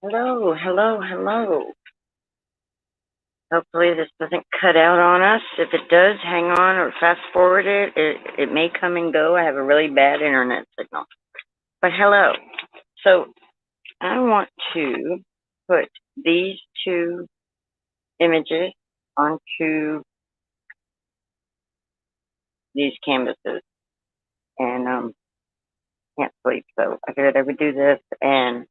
Hello, hello, hello. Hopefully this doesn't cut out on us. If it does, hang on or fast forward it. It may come and go. I have a really bad internet signal. But hello. So I want to put these two images onto these canvases. And can't sleep, so I figured I would do this and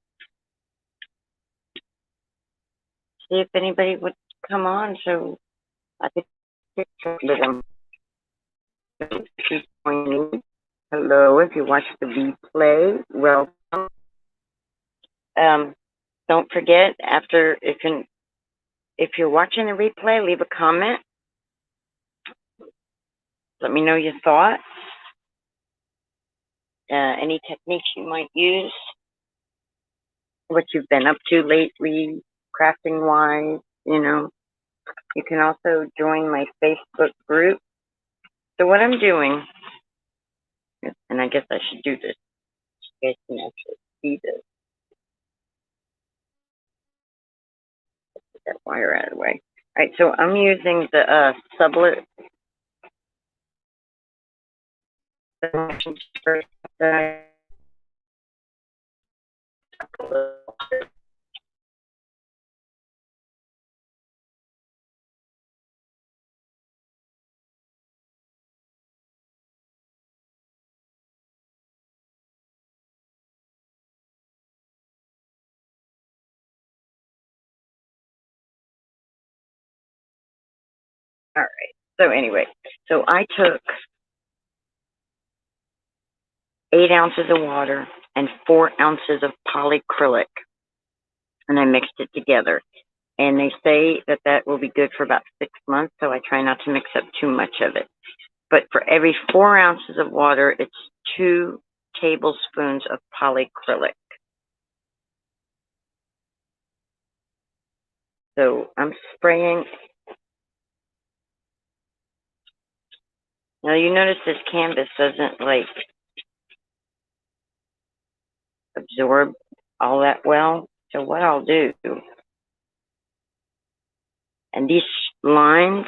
see if anybody would come on so I could picture with them. Hello, if you watch the replay, welcome. Don't forget, if you're watching the replay, leave a comment. Let me know your thoughts. Any techniques you might use, what you've been up to lately, crafting wise, You can also join my Facebook group. So what I'm doing, and I guess I should do this, so you guys can actually see this. Get that wire out of the way. All right, so I'm using the Sublimate. All right, so anyway, so I took 8 ounces of water and 4 ounces of polyacrylic, and I mixed it together. And they say that that will be good for about 6 months, so I try not to mix up too much of it. But for every 4 ounces of water, it's 2 tablespoons of polyacrylic. So I'm spraying. Now you notice this canvas doesn't like absorb all that well. So what I'll do, and these lines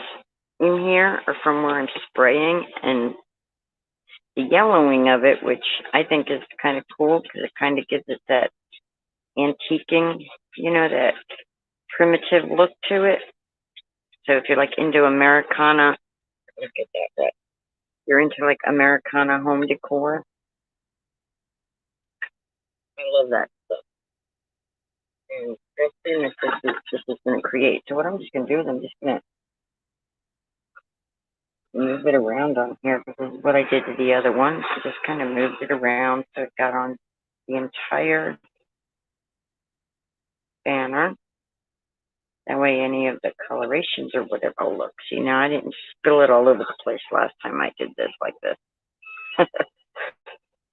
in here are from where I'm spraying, and the yellowing of it, which I think is kind of cool because it kind of gives it that antiquing, that primitive look to it. So if you're like into Americana, look at that. You're into like Americana home decor. I love that stuff. And this is going to create. So what I'm just going to do is I'm just going to move it around on here, because this is what I did to the other one. So just kind of moved it around so it got on the entire banner. That way any of the colorations or whatever will look. See, now I didn't spill it all over the place last time I did this like this.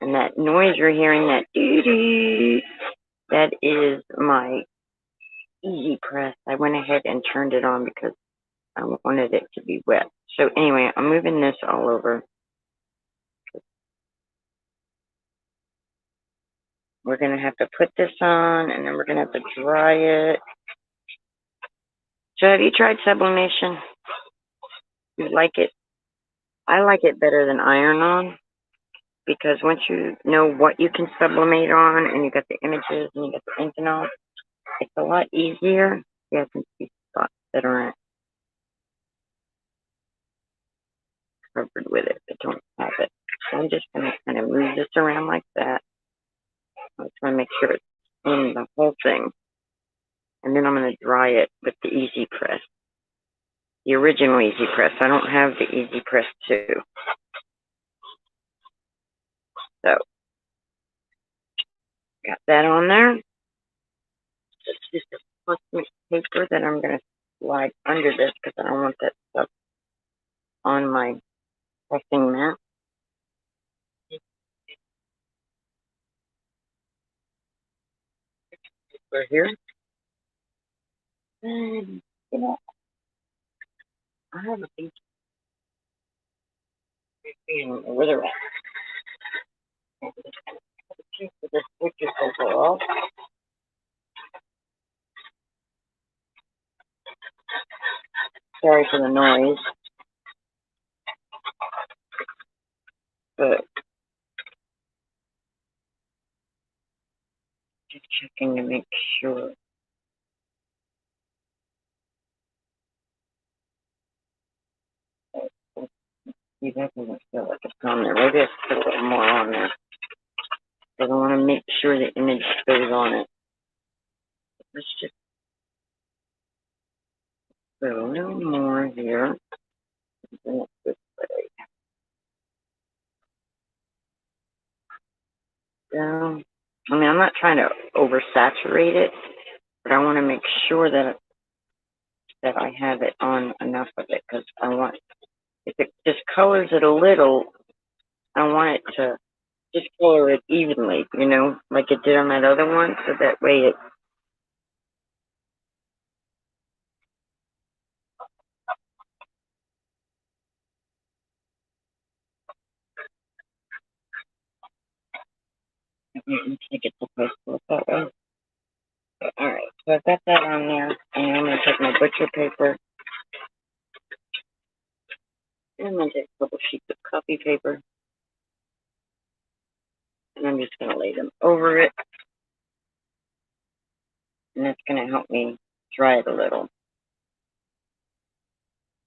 And that noise you're hearing, that doo-doo, that is my easy press. I went ahead and turned it on because I wanted it to be wet. So anyway, I'm moving this all over. We're going to have to put this on, and then we're going to have to dry it. So have you tried sublimation? You like it? I like it better than iron-on, because once you know what you can sublimate on, and you got the images, and you got the ink and all, it's a lot easier. Yeah, I can see spots that aren't covered with it, but don't have it. So I'm just going to kind of move this around like that. I just want to make sure it's in the whole thing. And then I'm going to dry it with the Easy Press. The original Easy Press. I don't have the Easy Press 2. So, got that on there. It's just a plastic paper that I'm going to slide under this because I don't want that stuff on my pressing mat. We're here. And, I have a piece where they're at. The switches overall. Sorry for the noise, but just checking to make sure. See, that doesn't feel like it's on there. Maybe I should put a little more on there. But I want to make sure the image goes on it. Let's just put a little more here. Bring it this way. Down. I mean, I'm not trying to oversaturate it, but I want to make sure that I have it on enough of it, because I want, if it just colors it a little, I want it to just color it evenly, you know, like it did on that other one, so that way it, I think it's supposed to look that way. Alright, so I've got that on there, and I'm going to take my butcher paper, and I'm going to take a couple sheets of copy paper, and I'm just going to lay them over it, and that's going to help me dry it a little.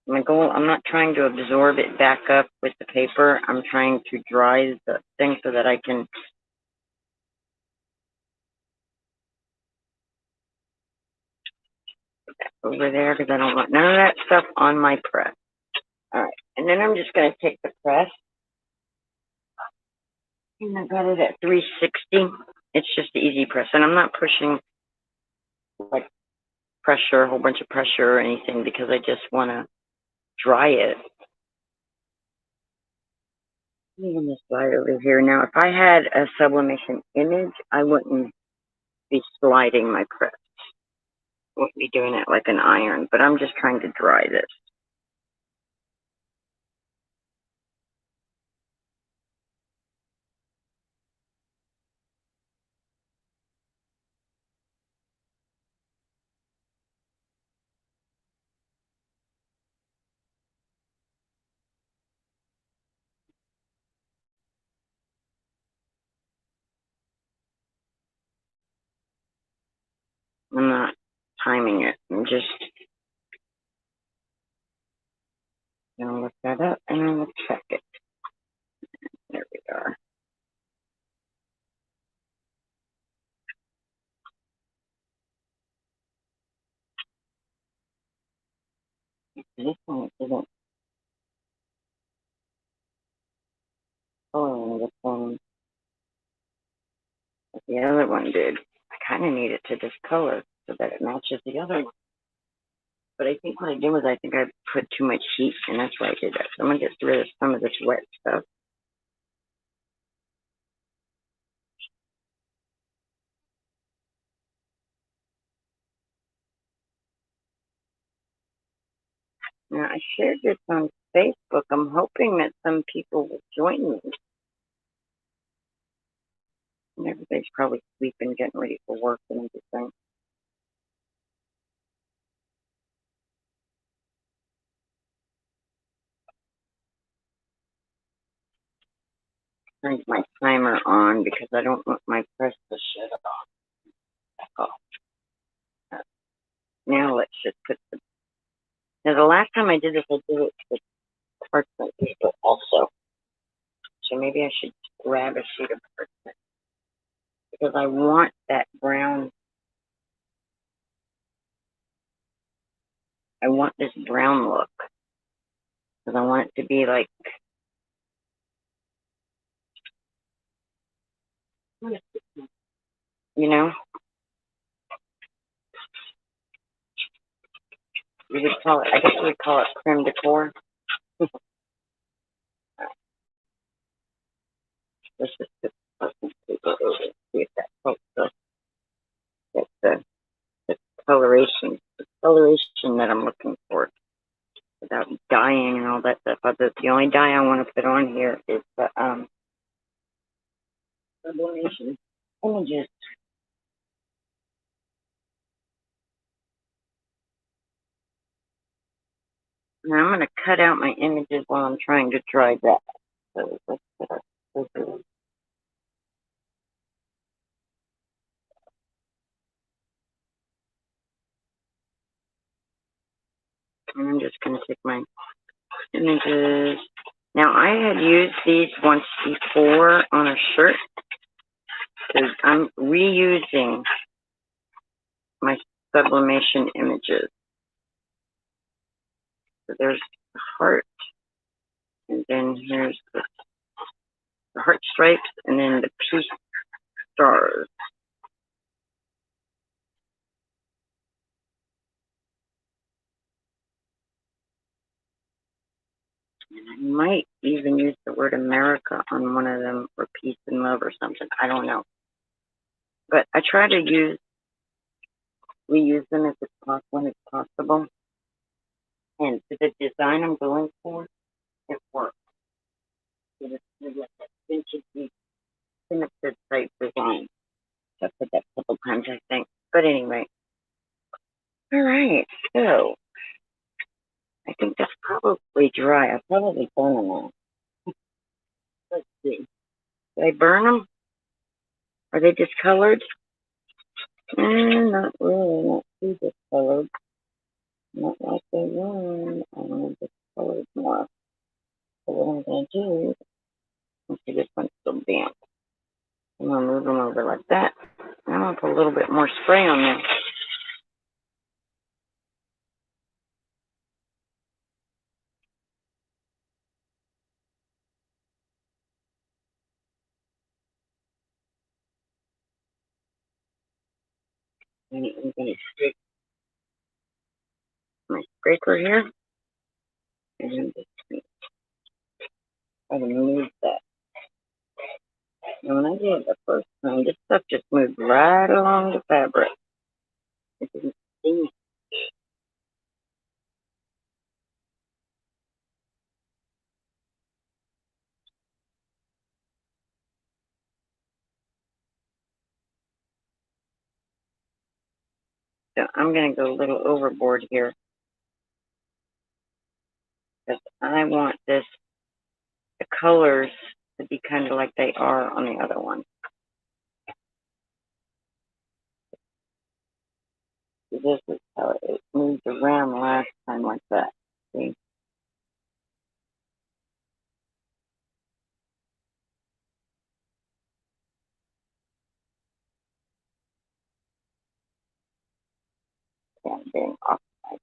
My goal, I'm not trying to absorb it back up with the paper. I'm trying to dry the thing so that I can put that over there, because I don't want none of that stuff on my press. All right, and then I'm just going to take the press, and I got it at 360. It's just the easy press, and I'm not pushing like pressure, a whole bunch of pressure or anything, because I just want to dry it. I'm going to slide over here. Now, if I had a sublimation image, I wouldn't be sliding my press. I wouldn't be doing it like an iron, but I'm just trying to dry this. I'm not timing it. I'm just going to look that up and I'm going to check it. There we are. This one isn't coloring the same as the other one did. I kind of need it to discolor so that it matches the other one. But I think what I did was I think I put too much heat, and that's why I did that. So I'm going to get rid of some of this wet stuff. Now, I shared this on Facebook. I'm hoping that some people will join me. And everybody's probably sleeping, getting ready for work and everything. Turn my timer on because I don't want my press to shut off. Now let's just put the. Now the last time I did this, I did it with parchment paper also. So maybe I should grab a sheet of parchment because I want that brown. I want this brown look because I want it to be like. You know, we would call it. I guess we would call it creme de cour. Let's just put parchment paper over it. See if that helps us get the coloration, that I'm looking for without dyeing and all that stuff. The only dye I want to put on here is the sublimation images. Now I'm going to cut out my images while I'm trying to dry that. So let's put our scissors. And I'm just going to take my images. Now I had used these once before on a shirt because I'm reusing my sublimation images. So there's the heart, and then here's the heart stripes, and then the peace stars. And I might even use the word America on one of them for peace and love or something. I don't know. But I try to reuse them if it's possible, when it's possible. And for the design I'm going for, it works. It's like that vintage primitive type design. So I put that a couple times, I think. But anyway. All right. So I think that's probably dry. I'll probably burn them all. Let's see. Did I burn them? Are they discolored? Not really. Not too discolored. Not like they were. I want to discolored more. So what I'm going to do, let's see, this one's still damp. I'm going to move them over like that. I'm going to put a little bit more spray on there. And I'm going to stick my scraper here. And I'm just going to move that. Now when I did it the first time, this stuff just moved right along the fabric. It didn't sting. So I'm going to go a little overboard here because I want the colors to be kind of like they are on the other one. So this is how it moved around last time like that. See? Yeah, I'm getting off my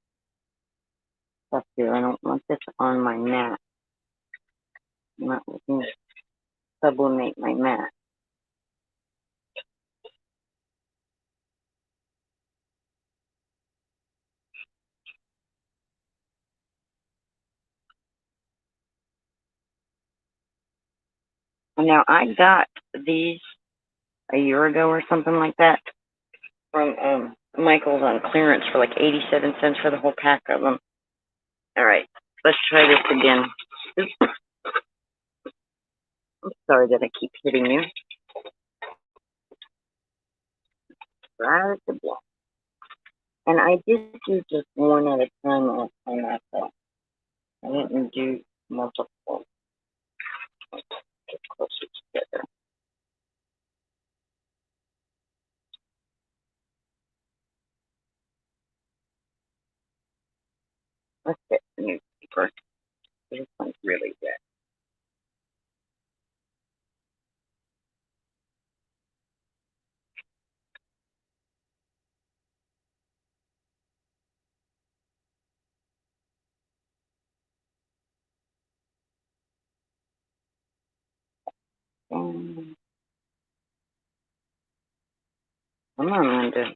stuff here. I don't want this on my mat. I'm not looking to sublimate my mat. And now I got these a year ago or something like that from Michael's on clearance for like 87 cents for the whole pack of them. All right, let's try this again. Oops. I'm sorry that I keep hitting you. Right at the block. And I did do just one at a time last time I thought. I didn't do multiple. Let's get closer together. Let's get the newspaper. This one's really good. Come on, Linda.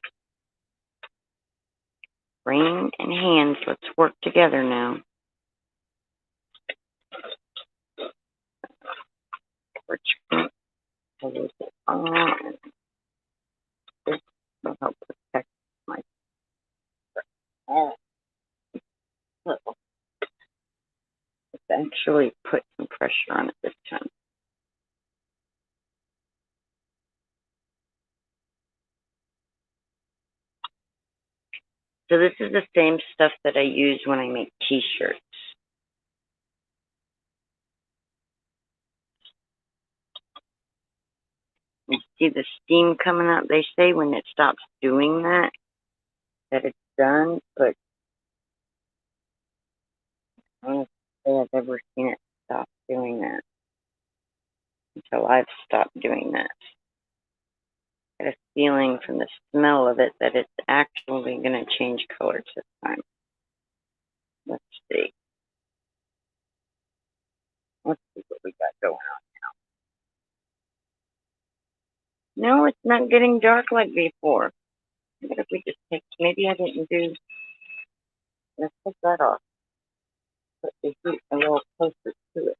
Brain and hands, let's work together now. This will help protect my let's actually put some pressure on it this time. So this is the same stuff that I use when I make t-shirts. You see the steam coming up? They say when it stops doing that it's done, but I don't say I've ever seen it stop doing that until I've stopped doing that. I get a feeling from the smell of it that it's actually going to change colors this time. Let's see. Let's see what we got going on now. No, it's not getting dark like before. What if we just take, maybe I didn't do, let's take that off. Put the heat a little closer to it.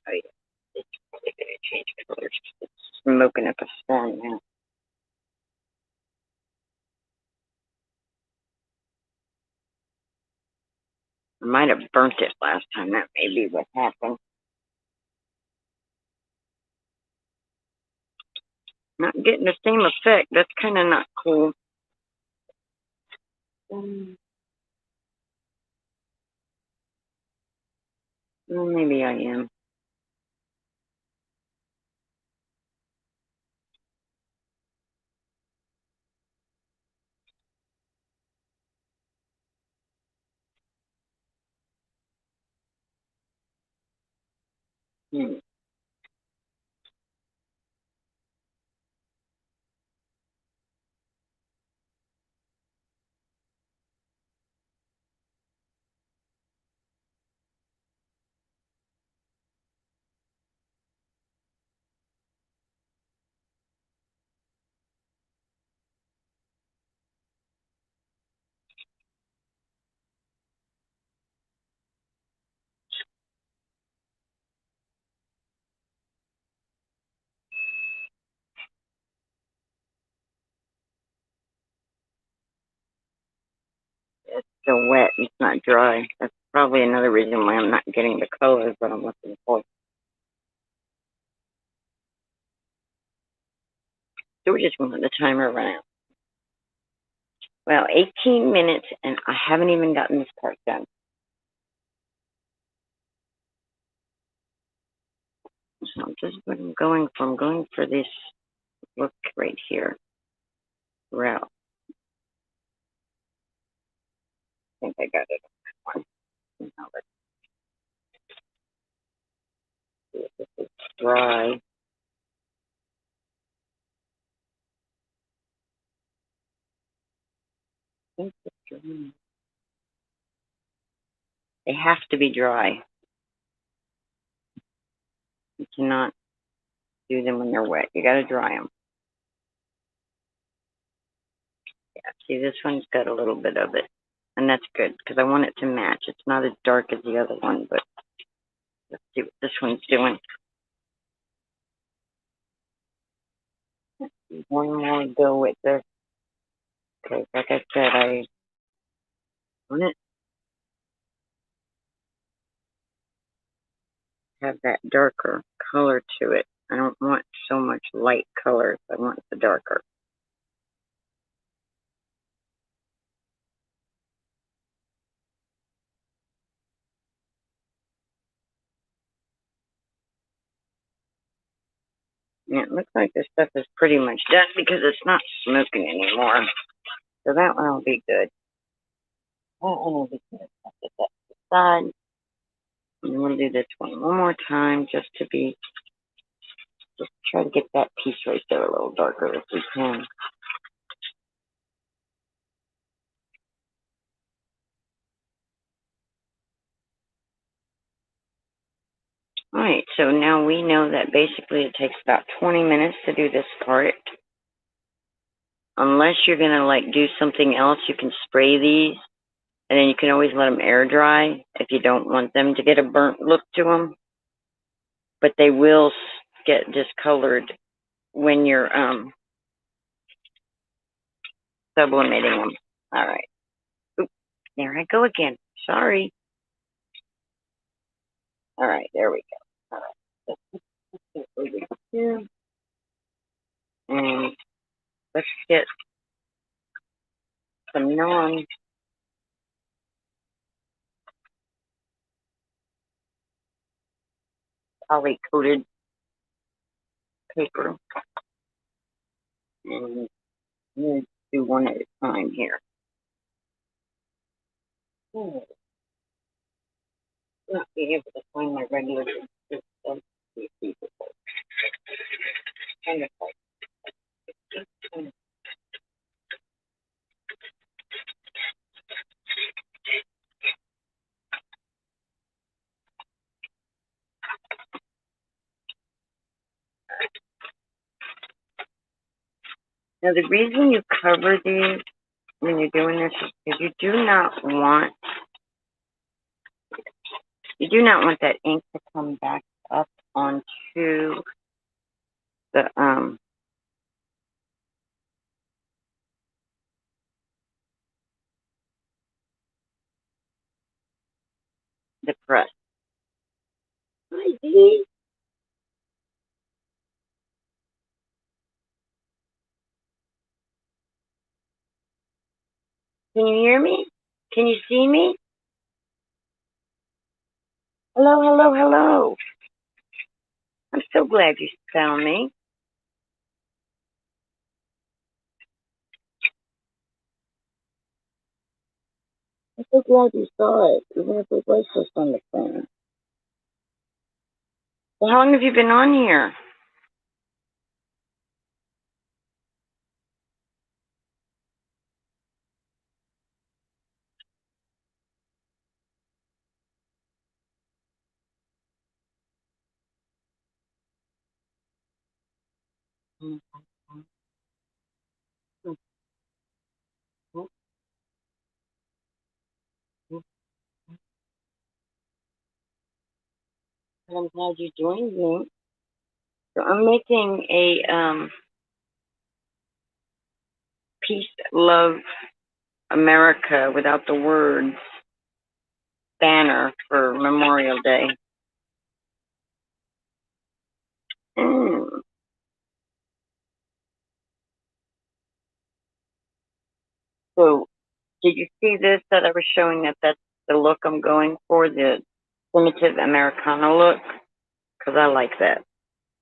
Oh yeah, it's probably going to change colors. It's smoking up a storm now. I might have burnt it last time. That may be what happened. Not getting the same effect. That's kind of not cool. Well, maybe I am. Hmm. It's still wet. It's not dry. That's probably another reason why I'm not getting the colors that I'm looking for. So we're just going to let the timer run out. Well, 18 minutes, and I haven't even gotten this part done. So this is what I'm going for. I'm going for this look right here. Route. I think I got it on that one. Now let's see if this is dry. I think it's dry. They have to be dry. You cannot do them when they're wet. You got to dry them. Yeah, see, this one's got a little bit of it. And that's good, because I want it to match. It's not as dark as the other one, but let's see what this one's doing. One more go with this. Okay, like I said, I want it to have that darker color to it. I don't want so much light colors. I want the darker. Yeah, it looks like this stuff is pretty much done because it's not smoking anymore. So that one will be good. That one will be good. I'll put that to the side. And we'll do this one more time just try to get that piece right there a little darker if we can. Alright, so now we know that basically it takes about 20 minutes to do this part. Unless you're going to like do something else, you can spray these. And then you can always let them air dry if you don't want them to get a burnt look to them. But they will get discolored when you're sublimating them. Alright. Oop, there I go again. Sorry. All right, there we go. All right. Let's get over here. And let's get some non-poly coated paper. And I'm going to do one at a time here. Oh, not being able to find my regular stuff. Kind of like now, the reason you cover these when you're doing this is because you do not want that ink to come back up onto the press. Hi, Dee. Can you hear me? Can you see me? Hello, hello, hello. I'm so glad you found me. I'm so glad you saw it, even if it was just on the phone. Well, how long have you been on here? I'm glad you joined me. So I'm making a Peace, Love, America without the words banner for Memorial Day. Mm. So did you see this that I was showing that's the look I'm going for, the primitive Americana look? Because I like that.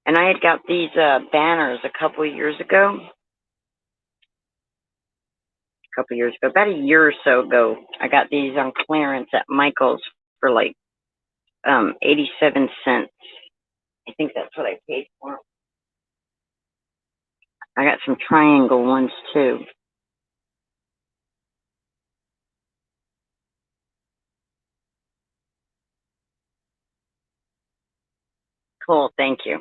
And I had got these banners a couple of years ago. About a year or so ago, I got these on clearance at Michael's for like 87 cents. I think that's what I paid for them. I got some triangle ones too. Cool, thank you.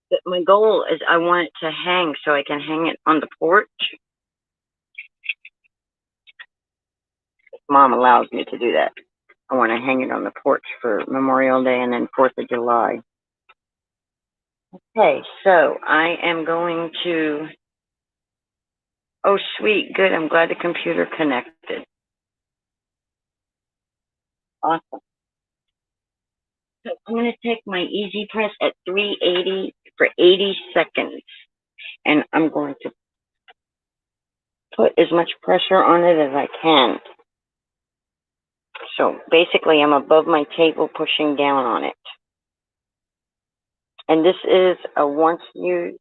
But my goal is I want it to hang so I can hang it on the porch. If Mom allows me to do that. I want to hang it on the porch for Memorial Day and then 4th of July. Okay, so I am going to... Oh, sweet, good. I'm glad the computer connected. Awesome. So I'm going to take my easy press at 380 for 80 seconds. And I'm going to put as much pressure on it as I can. So basically, I'm above my table pushing down on it. And this is a once used,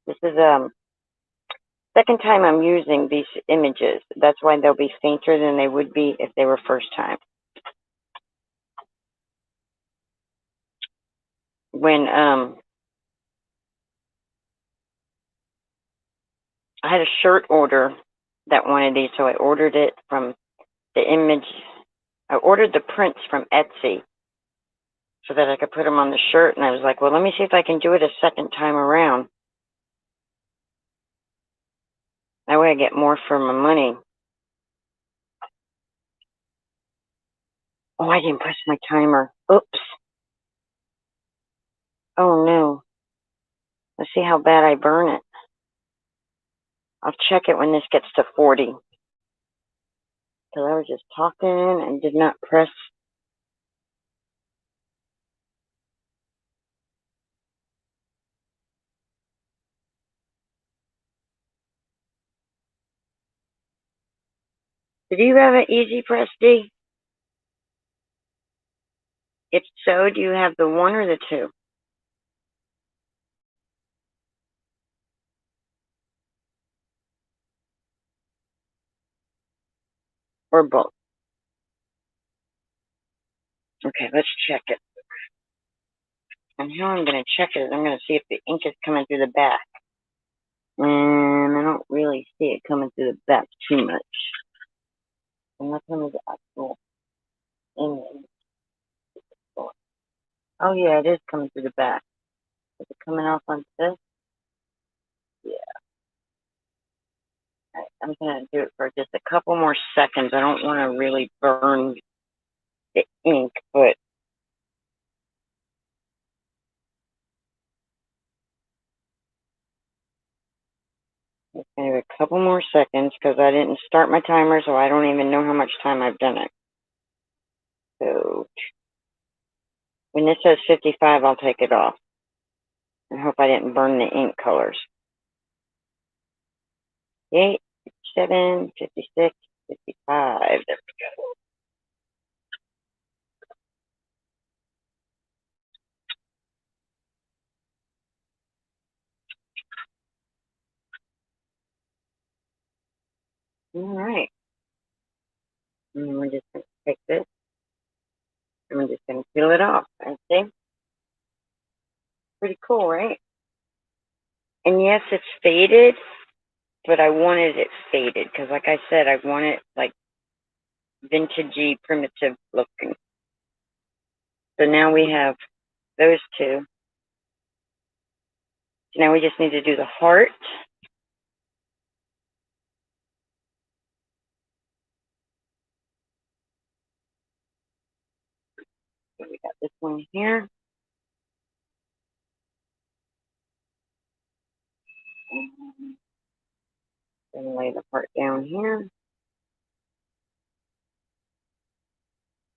this is second time I'm using these images. That's why they'll be fainter than they would be if they were first time. When I had a shirt order that wanted these, so I ordered it from the image. I ordered the prints from Etsy so that I could put them on the shirt. And I was like, well, let me see if I can do it a second time around. That way I get more for my money. Oh, I didn't press my timer. Oops. Oh, no. Let's see how bad I burn it. I'll check it when this gets to 40. because I was just talking and did not press. Did you have an easy press, D? If so, do you have the 1 or the 2? Or both? Okay, let's check it. And how I'm going to check it is I'm going to see if the ink is coming through the back. And I don't really see it coming through the back too much. I'm not going to the actual image. Oh yeah, it is coming through the back. Is it coming off on this? Yeah. Right, I'm going to do it for just a couple more seconds. I don't want to really burn the ink, but just going to do a couple more seconds because I didn't start my timer, so I don't even know how much time I've done it. So when this says 55, I'll take it off. I hope I didn't burn the ink colors. 58, 57, 56, 55. There we go. All right. And we're just going to take this and we're just going to peel it off. I think. Pretty cool, right? And yes, it's faded, but I wanted it faded because, like I said, I want it like vintagey, primitive looking. So now we have those two. So now we just need to do the heart. So we got this one here. And lay the heart down here.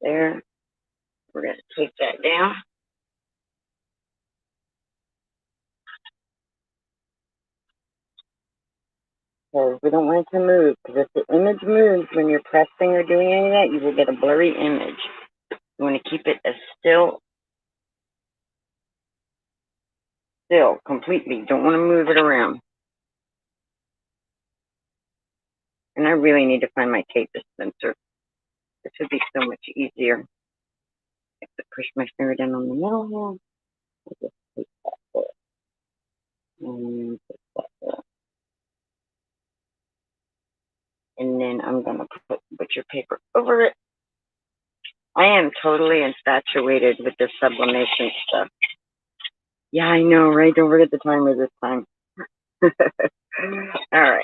There. We're going to take that down. Because we don't want it to move. Because if the image moves when you're pressing or doing any of that, you will get a blurry image. You want to keep it as still, completely. Don't want to move it around. And I really need to find my tape dispenser. This would be so much easier. I have to push my finger down on the middle here. I just take that there. And put that there. And then I'm going to put butcher paper over it. I am totally infatuated with this sublimation stuff. Yeah, I know, right? Don't forget the timer this time. All right.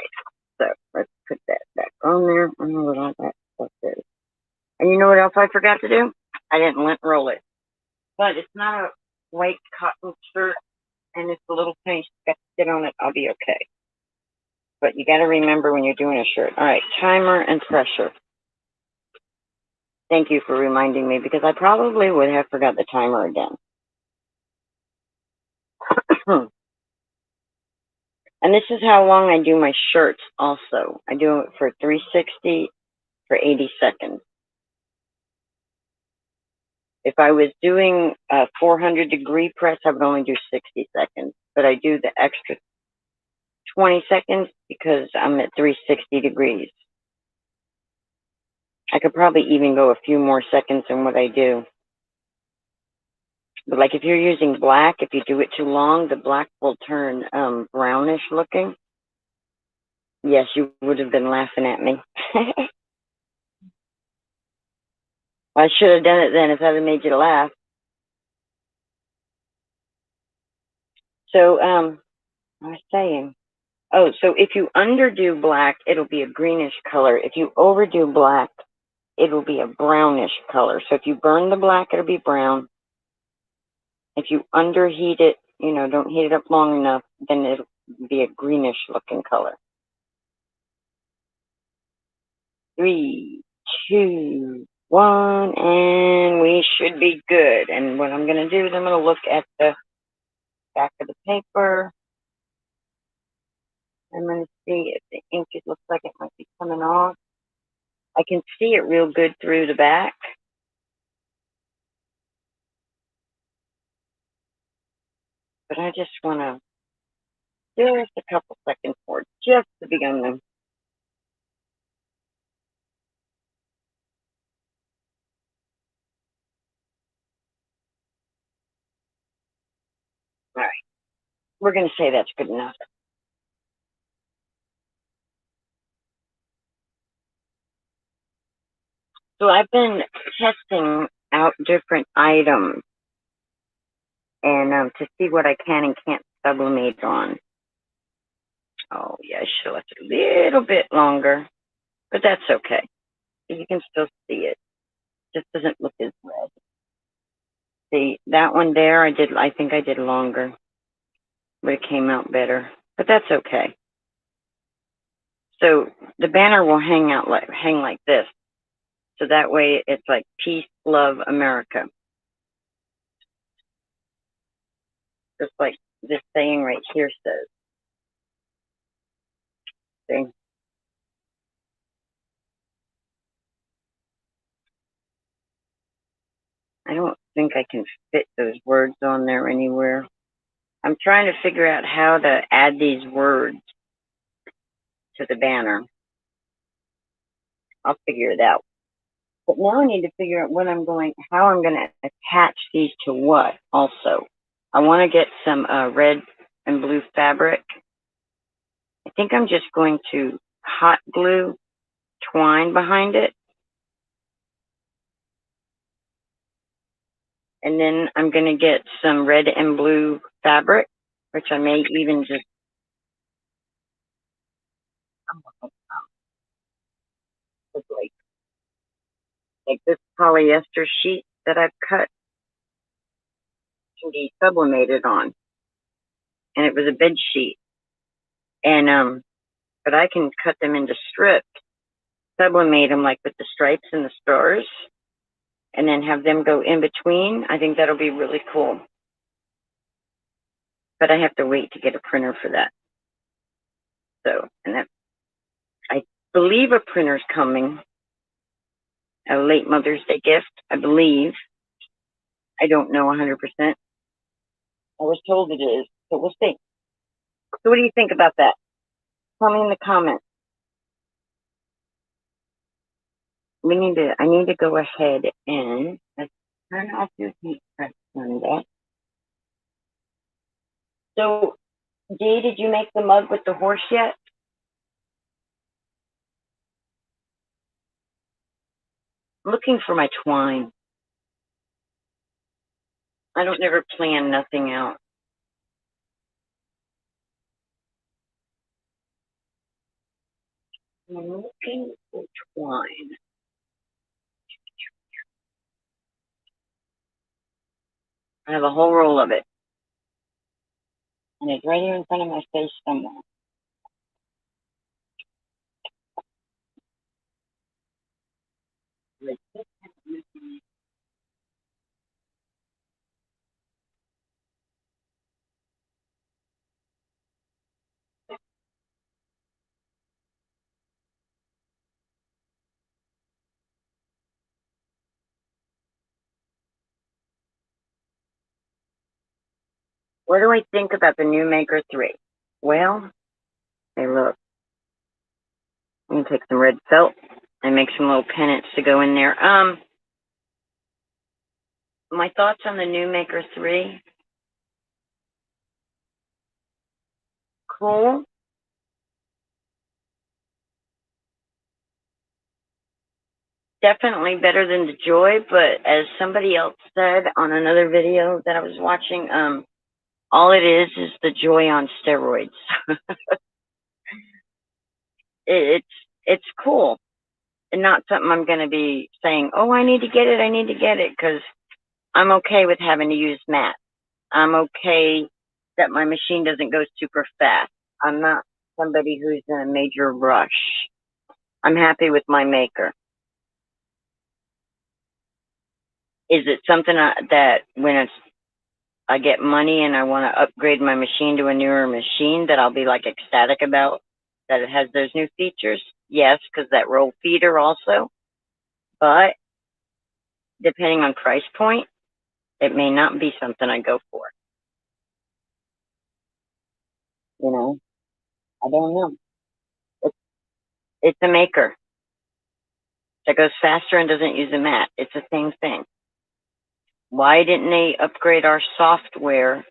So let's put that back on there. I don't know what all that stuff is. And you know what else I forgot to do? I didn't lint roll it. But it's not a white cotton shirt, and it's a little tiny speck on it. I'll be okay. But you got to remember when you're doing a shirt. All right, timer and pressure. Thank you for reminding me because I probably would have forgot the timer again. And this is how long I do my shirts also. I do it for 360 for 80 seconds. If I was doing a 400-degree press, I would only do 60 seconds. But I do the extra 20 seconds because I'm at 360 degrees. I could probably even go a few more seconds than what I do. But like if you're using black, if you do it too long, the black will turn brownish looking. Yes, you would have been laughing at me. I should have done it then if that had made you laugh. So, I was saying, oh, so if you underdo black, it'll be a greenish color. If you overdo black, it'll be a brownish color. So if you burn the black, it'll be brown. If you underheat it, you know, don't heat it up long enough, then it'll be a greenish looking color. 3, 2, 1, and we should be good. And what I'm going to do is I'm going to look at the back of the paper. I'm going to see if the ink, it looks like it might be coming off. I can see it real good through the back. But I just want to, just a couple seconds for just the beginning. All right. We're going to say that's good enough. So I've been testing out different items and to see what I can and can't sublimate on. Oh, yeah, I should have left it a little bit longer, but that's okay. You can still see it. Just doesn't look as red. See, that one there, I think I did longer, but it came out better, but that's okay. So the banner will hang like this. So that way it's like peace, love, America. Just like this saying right here says. See? I don't think I can fit those words on there anywhere. I'm trying to figure out how to add these words to the banner. I'll figure it out. But now I need to figure out how I'm going to attach these to what also. I want to get some red and blue fabric. I think I'm just going to hot glue twine behind it. And then I'm going to get some red and blue fabric, which I may even just like this polyester sheet that I've cut can be sublimated on. And it was a bed sheet. And but I can cut them into strips, sublimate them like with the stripes and the stars, and then have them go in between. I think that'll be really cool. But I have to wait to get a printer for that. So, and that, I believe a printer's coming. A late Mother's Day gift, I believe. I don't know 100%. I was told it is, so we'll see. So what do you think about that? Tell me in the comments. I need to go ahead and let's turn off your heat press on that. So, Dee, did you make the mug with the horse yet? I'm looking for my twine. I don't never plan nothing out. I'm looking for twine. I have a whole roll of it. And it's right here in front of my face somewhere. What do I think about the new Maker 3? Well, hey, look. I'm going to take some red felt and make some little pennants to go in there. My thoughts on the new Maker 3. Cool. Definitely better than the Joy, but as somebody else said on another video that I was watching, all it is the Joy on steroids. It's cool. And not something I'm going to be saying, oh, I need to get it, because I'm okay with having to use matte. I'm okay that my machine doesn't go super fast. I'm not somebody who's in a major rush. I'm happy with my Maker. Is it something that when I get money and I want to upgrade my machine to a newer machine that I'll be like ecstatic about that it has those new features? Yes, because that roll feeder also. But depending on price point, it may not be something I go for. You know, I don't know. It's, it's a maker that goes faster and doesn't use a mat. It's the same thing. Why didn't they upgrade our software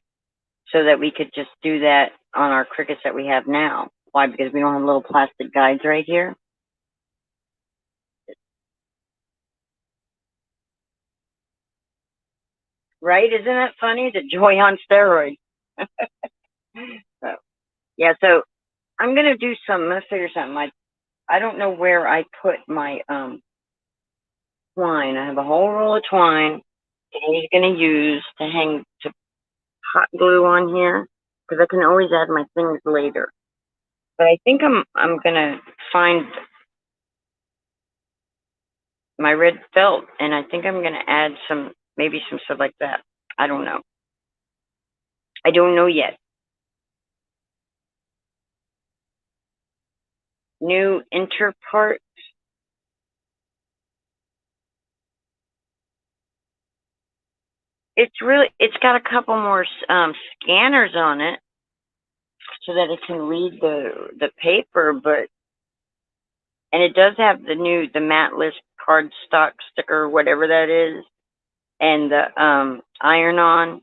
so that we could just do that on our Cricuts that we have now? Why? Because we don't have little plastic guides right here? Right? Isn't that funny? The joy on steroids. So, yeah, so I'm going to do I'm going to figure something. I don't know where I put my twine. I have a whole roll of twine that I'm going to use to hang to hot glue on here because I can always add my things later. But I think I'm going to find my red felt and I think I'm going to add maybe some stuff like that. I don't know. I don't know yet. New interpart. It's got a couple more scanners on it so that it can read the paper, and it does have the matte list cardstock sticker, whatever that is, and the iron on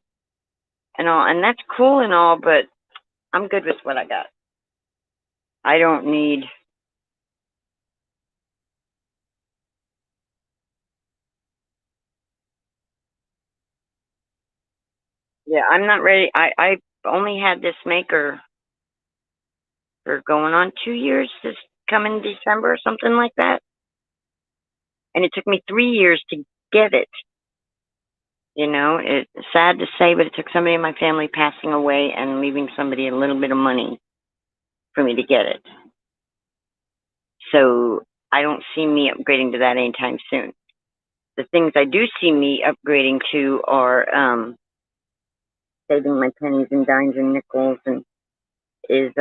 and all, and that's cool and all, but I'm good with what I got. I don't need. Yeah, I'm not ready. I only had this maker for going on 2 years this coming December or something like that. And it took me 3 years to get it. You know, it's sad to say, but it took somebody in my family passing away and leaving somebody a little bit of money for me to get it. So I don't see me upgrading to that anytime soon. The things I do see me upgrading to are saving my pennies and dimes and nickels, and is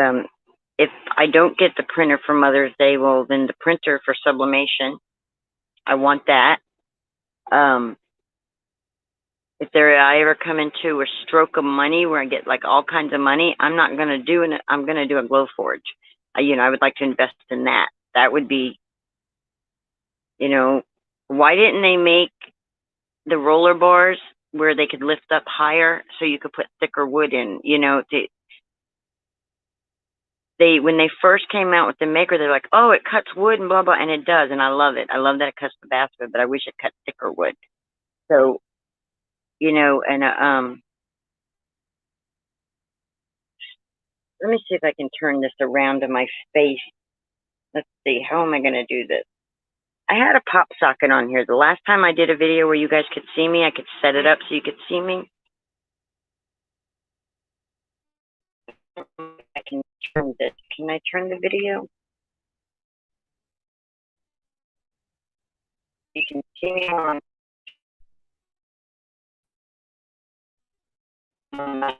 if I don't get the printer for Mother's Day, well then the printer for sublimation. I want that. If I ever come into a stroke of money where I get like all kinds of money, I'm not gonna do it. I'm gonna do a glow forge. I would like to invest in that. That would be, why didn't they make the roller bars where they could lift up higher so you could put thicker wood in? When they first came out with the maker, they're like, oh, it cuts wood and blah blah, and it does, and I love it. I love that it cuts the basswood, but I wish it cut thicker wood. So, and let me see if I can turn this around to my face. Let's see, how am I going to do this? I had a pop socket on here. The last time I did a video where you guys could see me, I could set it up so you could see me. I can turn this. Can I turn the video? You can see me on my.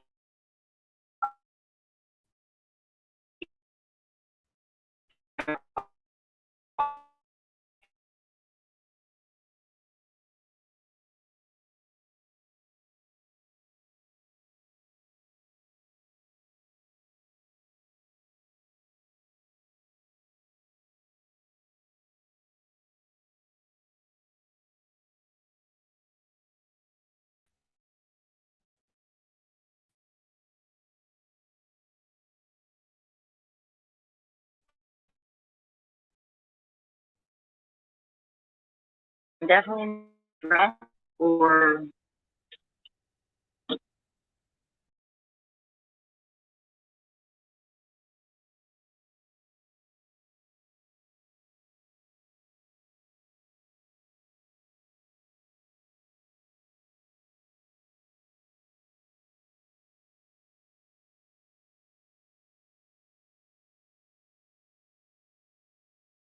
Definitely dress or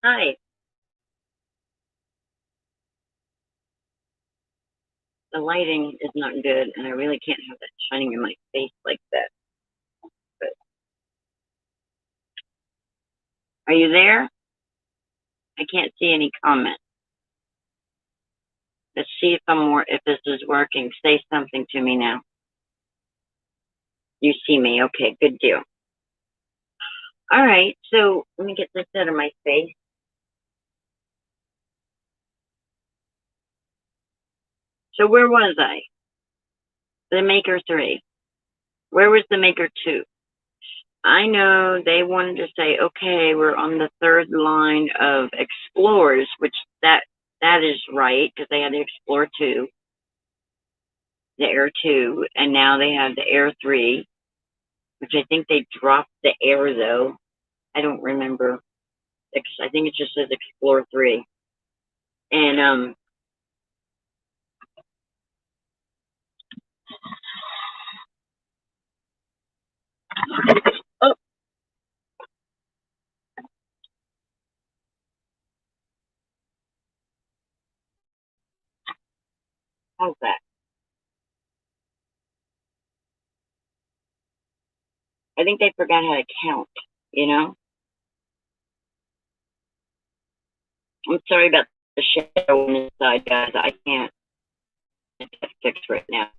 hi. the lighting is not good, and I really can't have that shining in my face like that. But are you there? I can't see any comments. Let's see if this is working. Say something to me now. You see me. Okay, good deal. All right, so let me get this out of my face. So where was I? The Maker 3. Where was the Maker 2? I know they wanted to say, okay, we're on the third line of Explorers, which that is right, because they had the Explorer 2, the Air 2, and now they have the Air 3, which I think they dropped the Air, though. I don't remember. I think it just says Explorer 3. And, oh, how's that? I think they forgot how to count, you know? I'm sorry about the shadow on this side, guys. I can't fix right now.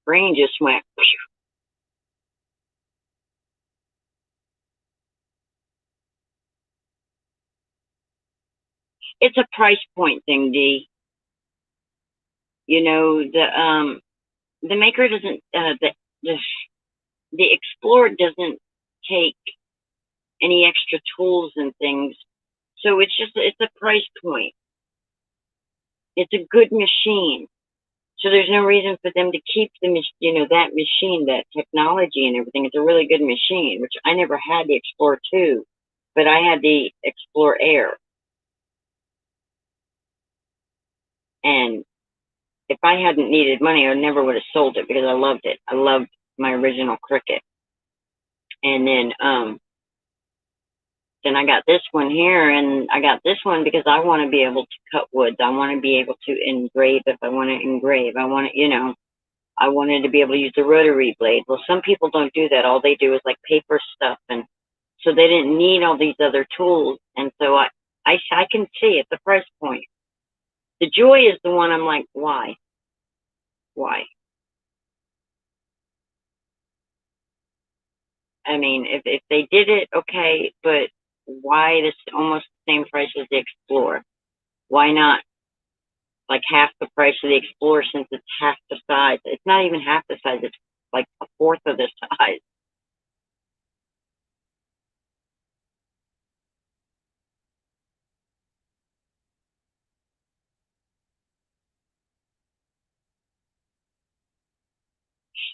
Brain just went. It's a price point thing, Dee. You know, the Maker doesn't, the Explorer doesn't take any extra tools and things. So it's a price point. It's a good machine. So there's no reason for them to keep that machine, that technology and everything. It's a really good machine, which I never had the Explorer 2, but I had the Explorer Air. And if I hadn't needed money, I never would have sold it because I loved it. I loved my original Cricut. And then I got this one here, and I got this one because I want to be able to cut woods. I want to be able to engrave if I want to engrave. I wanted to be able to use the rotary blade. Well, some people don't do that. All they do is like paper stuff, and so they didn't need all these other tools. And so I can see it's a price point. The Joy is the one I'm like, why? Why? I mean, if they did it, okay, but why this almost the same price as the Explorer? Why not like half the price of the Explorer since it's half the size? It's not even half the size. It's like a fourth of the size.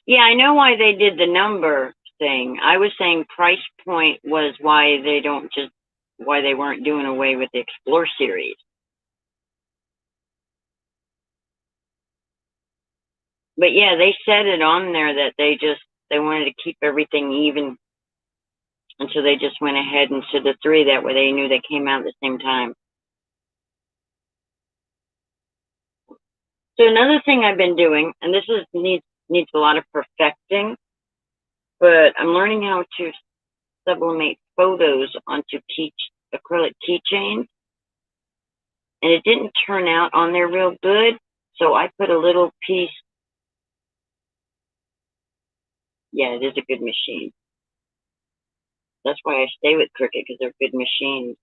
Yeah, I know why they did the number thing. I was saying price point was why they weren't doing away with the Explore series. But yeah, they said it on there that they wanted to keep everything even. And so they just went ahead and said the 3, that way they knew they came out at the same time. So another thing I've been doing, and this needs a lot of perfecting, but I'm learning how to sublimate photos onto acrylic keychains. And it didn't turn out on there real good, so I put a little piece. Yeah, it is a good machine. That's why I stay with Cricut, because they're good machines.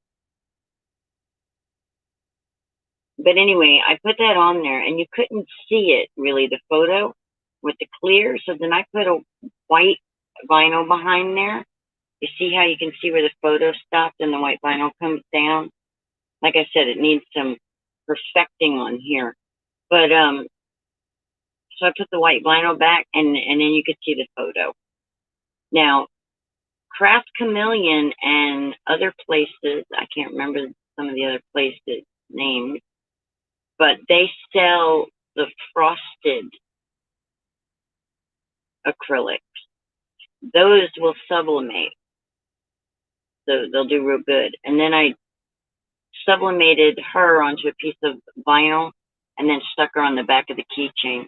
But anyway, I put that on there, and you couldn't see it, really, the photo with the clear. So then I put a white vinyl behind there. You see how you can see where the photo stopped and the white vinyl comes down? Like I said, it needs some perfecting on here. But, so I put the white vinyl back, and then you could see the photo. Now, Craft Chameleon and other places, I can't remember some of the other places' names, but they sell the frosted acrylics. Those will sublimate. So they'll do real good. And then I sublimated her onto a piece of vinyl and then stuck her on the back of the keychain.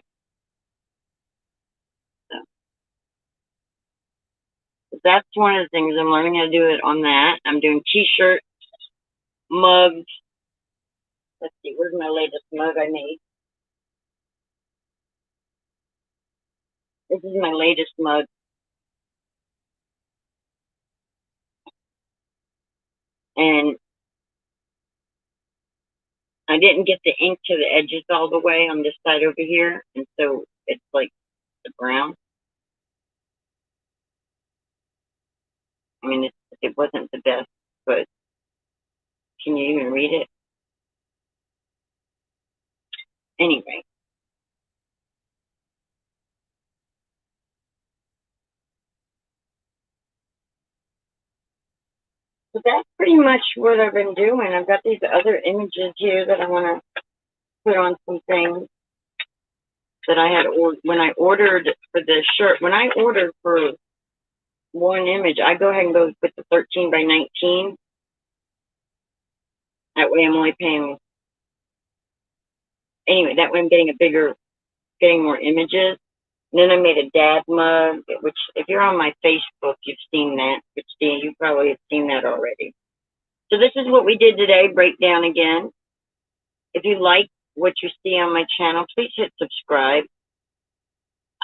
So that's one of the things I'm learning how to do it on that. I'm doing t-shirts, mugs. Let's see, where's my latest mug I made? This is my latest mug. And I didn't get the ink to the edges all the way on this side over here. And so it's like the brown. I mean, it wasn't the best, but can you even read it? Anyway. So that's pretty much what I've been doing. I've got these other images here that I want to put on some things that I had when I ordered for the shirt. When I ordered for one image, I go ahead and go with the 13 by 19. That way I'm only paying, anyway, that way I'm getting more images. And then I made a dad mug, which if you're on my Facebook, you've seen that. You probably have seen that already. So this is what we did today, breakdown again. If you like what you see on my channel, please hit subscribe.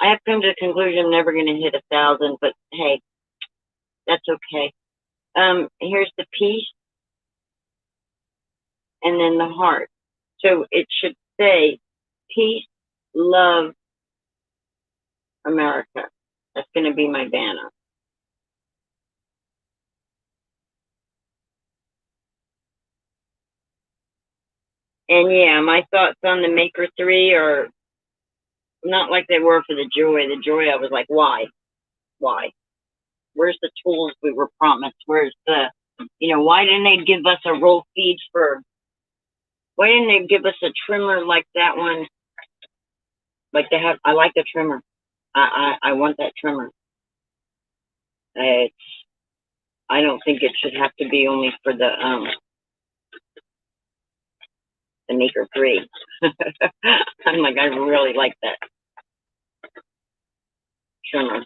I have come to the conclusion I'm never going to hit 1,000, but hey, that's okay. Here's the piece, and then the heart. So it should say, peace, love, America. That's going to be my banner. And yeah, my thoughts on the Maker 3 are not like they were for the Joy. The Joy, I was like, why? Why? Where's the tools we were promised? Where's the, why didn't they give us a roll feed why didn't they give us a trimmer like that one? Like they have, I like the trimmer. I want that trimmer. I don't think it should have to be only for the Maker 3. I'm like, I really like that trimmer.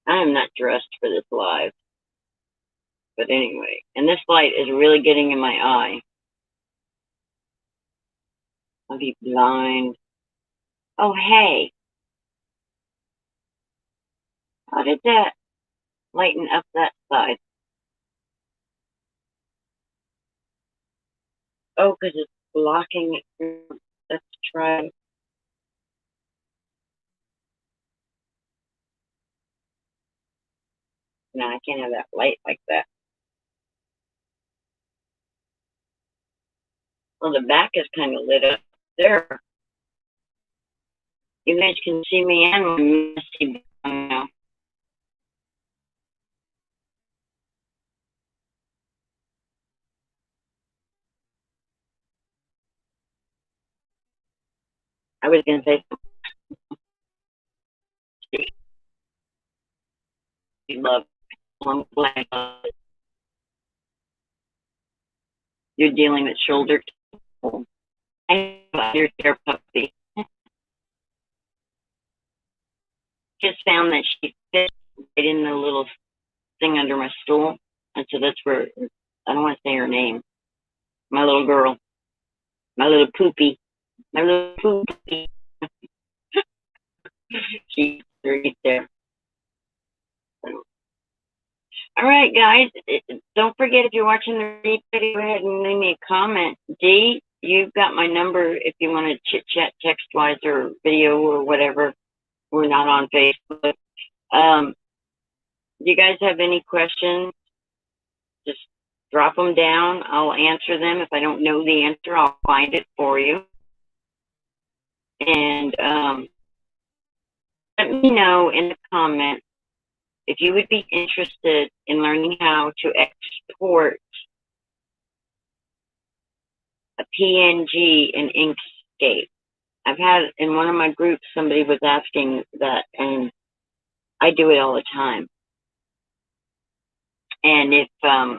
I am not dressed for this live. But anyway, and this light is really getting in my eye. I'll be blind. Oh, hey. How did that lighten up that side? Oh, because it's blocking it. Let's try. No, I can't have that light like that. Well, the back is kind of lit up there. You guys can see me and my messy background now. I was going to say love. You're dealing with shoulder. I have your hair puppy. Just found that she fits right in the little thing under my stool. And so that's where, I don't want to say her name. My little girl. My little poopy. My little poopy. She's right there. All right, guys. Don't forget, if you're watching the replay, go ahead and leave me a comment. Dee, you've got my number if you want to chit-chat text-wise or video or whatever. We're not on Facebook. Do you guys have any questions? Just drop them down. I'll answer them. If I don't know the answer, I'll find it for you. And let me know in the comments if you would be interested in learning how to export a PNG in Inkscape. I've had, in one of my groups, somebody was asking that, and I do it all the time. And if, yeah,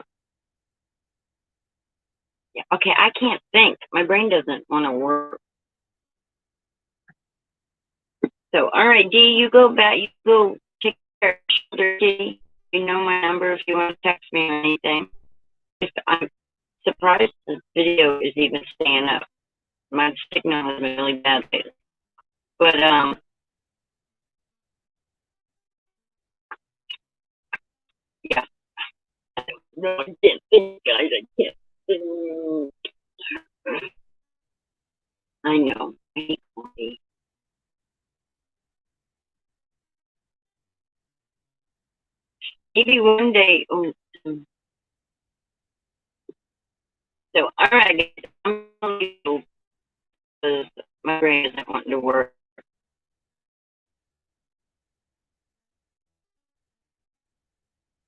okay, I can't think. My brain doesn't want to work. So, all right, Dee, you go back. You go take care of your shoulder, Dee. You know my number if you want to text me or anything. I'm surprised the video is even staying up. My signal has been really bad lately. But, yeah. No, I can't think, guys. I can't think. I know. I hate coffee. Maybe one day. Oh, so, all right, I'm going to go because my brain isn't wanting to work.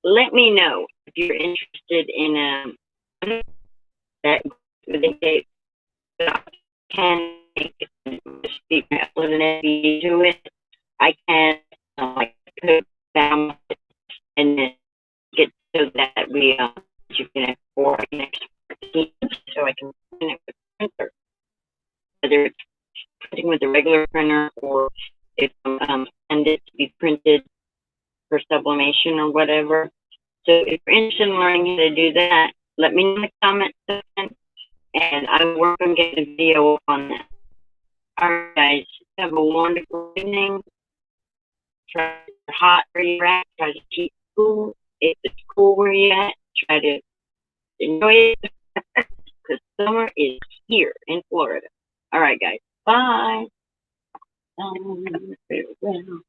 Let me know if you're interested in that with Inkscape. I can speak with an FBA to it. I can like put down and then get so that you can export next so I can print it with the printer. Whether it's printing with a regular printer or if send it to be printed for sublimation or whatever. So if you're interested in learning how to do that, let me know in the comment section and I will work on getting a video on that. All right, guys, have a wonderful evening. Try to keep it hot where you're at. Try to keep cool. If it's cool where you're at, try to enjoy it because summer is here in Florida. All right, guys. Bye. Farewell.